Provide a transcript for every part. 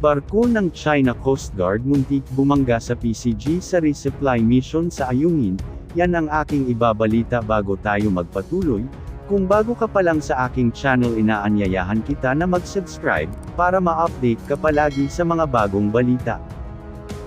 Barko ng China Coast Guard muntik bumangga sa PCG sa resupply mission sa Ayungin. Yan ang aking ibabalita bago tayo magpatuloy. Kung bago ka pa lang sa aking channel, inaanyayahan kita na mag-subscribe, para ma-update ka palagi sa mga bagong balita.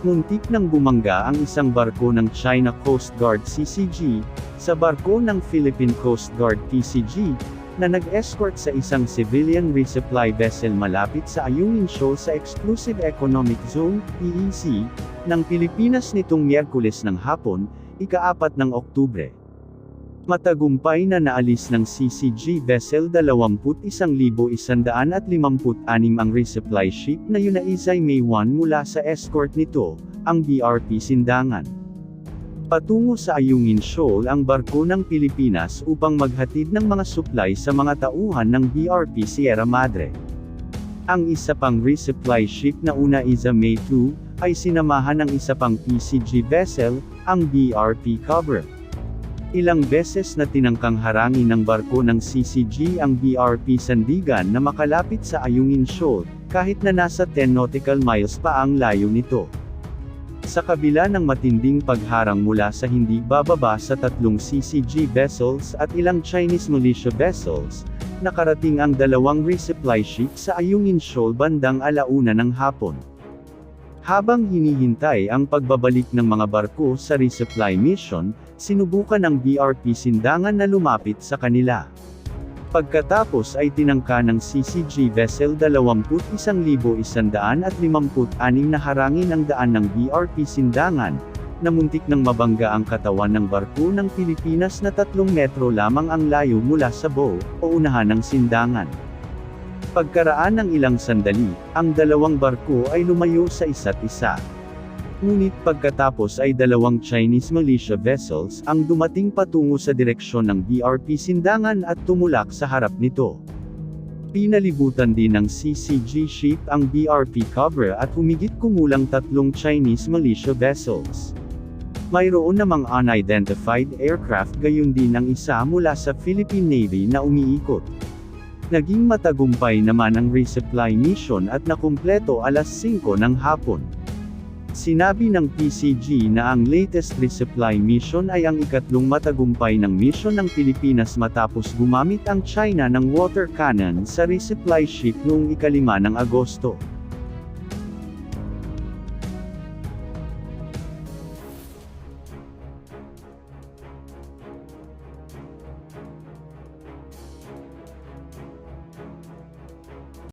Muntik nang bumangga ang isang barko ng China Coast Guard CCG, sa barko ng Philippine Coast Guard PCG, na nag-escort sa isang civilian resupply vessel malapit sa Ayungin Shoal sa Exclusive Economic Zone, EEZ, ng Pilipinas nitong Miyerkules ng hapon, ika-4 ng Oktubre. Matagumpay na naalis ng CCG vessel 21,156 ang resupply ship na Yunaizay May 1 mula sa escort nito, ang BRP Sindangan. Patungo sa Ayungin Shoal ang barko ng Pilipinas upang maghatid ng mga supply sa mga tauhan ng BRP Sierra Madre. Ang isa pang resupply ship na Yunaizay May 2, ay sinamahan ng isa pang PCG vessel, ang BRP Cobra. Ilang beses na tinangkang harangin ng barko ng CCG ang BRP Sandigan na makalapit sa Ayungin Shoal, kahit na nasa 10 nautical miles pa ang layo nito. Sa kabila ng matinding pagharang mula sa hindi bababa sa 3 CCG vessels at ilang Chinese militia vessels, nakarating ang 2 resupply ship sa Ayungin Shoal bandang 1:00 ng hapon. Habang hinihintay ang pagbabalik ng mga barko sa resupply mission, sinubukan ng BRP Sindangan na lumapit sa kanila. Pagkatapos ay tinangka ng CCG vessel 21,156 na harangin ang daan ng BRP Sindangan, na muntik nang mabangga ang katawan ng barko ng Pilipinas na 3 metro lamang ang layo mula sa bow, o unahan ng Sindangan. Pagkaraan ng ilang sandali, ang dalawang barko ay lumayo sa isa't isa. Ngunit pagkatapos ay 2 Chinese militia vessels ang dumating patungo sa direksyon ng BRP Sindangan at tumulak sa harap nito. Pinalibutan din ng CCG ship ang BRP Cobra at humigit kumulang 3 Chinese militia vessels. Mayroon namang unidentified aircraft, gayon din ang isa mula sa Philippine Navy na umiikot. Naging matagumpay naman ang resupply mission at nakumpleto 5:00 ng hapon. Sinabi ng PCG na ang latest resupply mission ay ang ikatlong matagumpay ng mission ng Pilipinas matapos gumamit ang China ng water cannon sa resupply ship noong 5 ng Agosto.